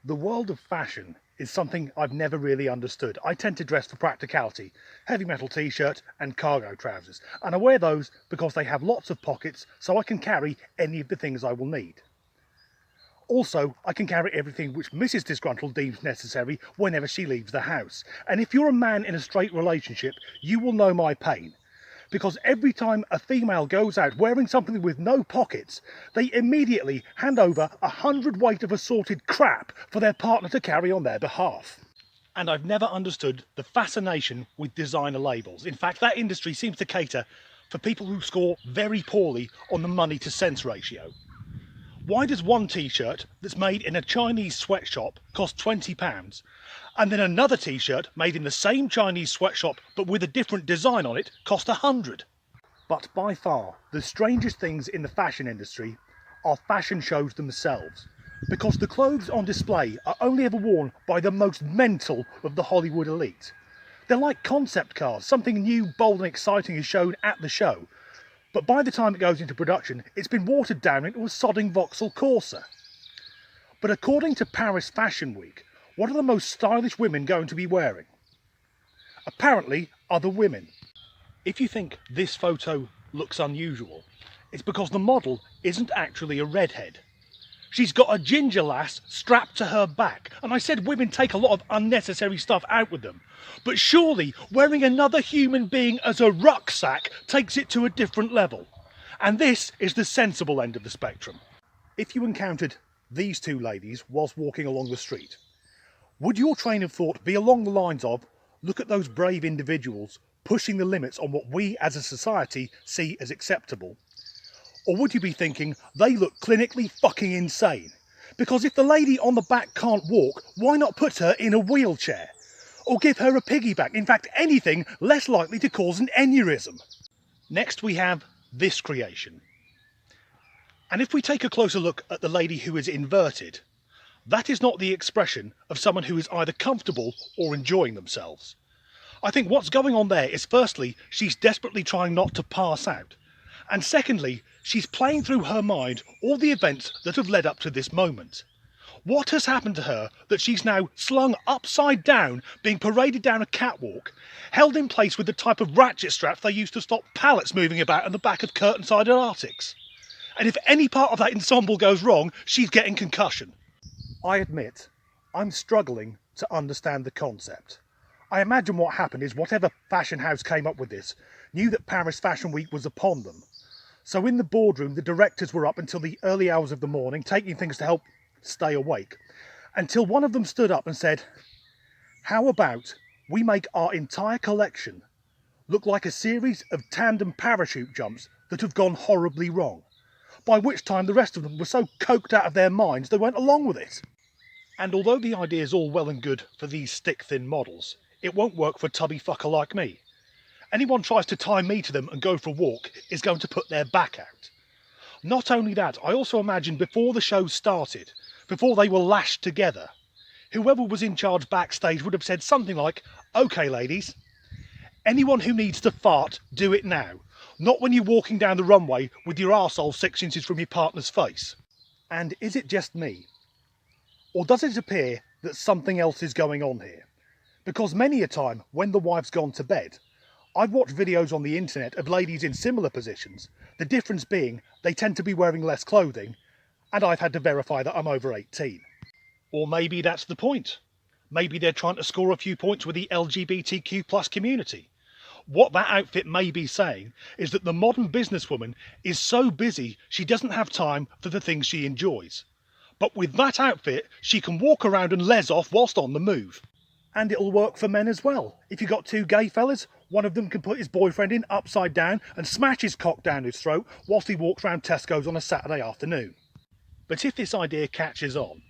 The world of fashion is something I've never really understood. I tend to dress for practicality, heavy metal t-shirt and cargo trousers, and I wear those because they have lots of pockets so I can carry any of the things I will need. Also, I can carry everything which Mrs. Disgruntled deems necessary whenever she leaves the house. And if you're a man in a straight relationship, you will know my pain. Because every time a female goes out wearing something with no pockets, they immediately hand over 100 weight of assorted crap for their partner to carry on their behalf. And I've never understood the fascination with designer labels. In fact, that industry seems to cater for people who score very poorly on the money to sense ratio. Why does one t-shirt that's made in a Chinese sweatshop cost £20 and then another t-shirt made in the same Chinese sweatshop but with a different design on it cost £100? But by far the strangest things in the fashion industry are fashion shows themselves, because the clothes on display are only ever worn by the most mental of the Hollywood elite. They're like concept cars. Something new, bold and exciting is shown at the show, but by the time it goes into production, it's been watered down into a sodding Vauxhall Corsa. But according to Paris Fashion Week, what are the most stylish women going to be wearing? Apparently, other women. If you think this photo looks unusual, it's because the model isn't actually a redhead. She's got a ginger lass strapped to her back, and I said women take a lot of unnecessary stuff out with them. But surely wearing another human being as a rucksack takes it to a different level. And this is the sensible end of the spectrum. If you encountered these two ladies whilst walking along the street, would your train of thought be along the lines of, look at those brave individuals pushing the limits on what we as a society see as acceptable? Or would you be thinking, they look clinically fucking insane? Because if the lady on the back can't walk, why not put her in a wheelchair? Or give her a piggyback? In fact, anything less likely to cause an aneurysm. Next we have this creation. And if we take a closer look at the lady who is inverted, that is not the expression of someone who is either comfortable or enjoying themselves. I think what's going on there is, firstly, she's desperately trying not to pass out. And secondly, she's playing through her mind all the events that have led up to this moment. What has happened to her that she's now slung upside down, being paraded down a catwalk, held in place with the type of ratchet straps they used to stop pallets moving about in the back of curtain-sided Arctics? And if any part of that ensemble goes wrong, she's getting concussion. I admit, I'm struggling to understand the concept. I imagine what happened is whatever fashion house came up with this knew that Paris Fashion Week was upon them. So in the boardroom, the directors were up until the early hours of the morning, taking things to help stay awake, until one of them stood up and said, how about we make our entire collection look like a series of tandem parachute jumps that have gone horribly wrong? By which time the rest of them were so coked out of their minds they went along with it. And although the idea is all well and good for these stick-thin models, it won't work for a tubby fucker like me. Anyone tries to tie me to them and go for a walk is going to put their back out. Not only that, I also imagine before the show started, before they were lashed together, whoever was in charge backstage would have said something like, okay ladies, anyone who needs to fart, do it now. Not when you're walking down the runway with your arsehole 6 inches from your partner's face. And is it just me? Or does it appear that something else is going on here? Because many a time, when the wife's gone to bed, I've watched videos on the internet of ladies in similar positions, the difference being they tend to be wearing less clothing, and I've had to verify that I'm over 18. Or maybe that's the point. Maybe they're trying to score a few points with the LGBTQ+ community. What that outfit may be saying is that the modern businesswoman is so busy she doesn't have time for the things she enjoys. But with that outfit, she can walk around and les off whilst on the move. And it'll work for men as well. If you've got two gay fellas, one of them can put his boyfriend in upside down and smash his cock down his throat whilst he walks around Tesco's on a Saturday afternoon. But if this idea catches on,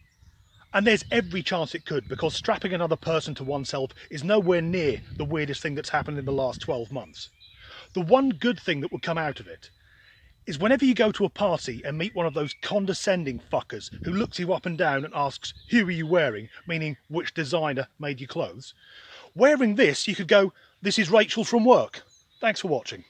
and there's every chance it could, because strapping another person to oneself is nowhere near the weirdest thing that's happened in the last 12 months, the one good thing that would come out of it is whenever you go to a party and meet one of those condescending fuckers who looks you up and down and asks, who are you wearing? Meaning, which designer made your clothes? Wearing this, you could go, this is Rachel from work. Thanks for watching.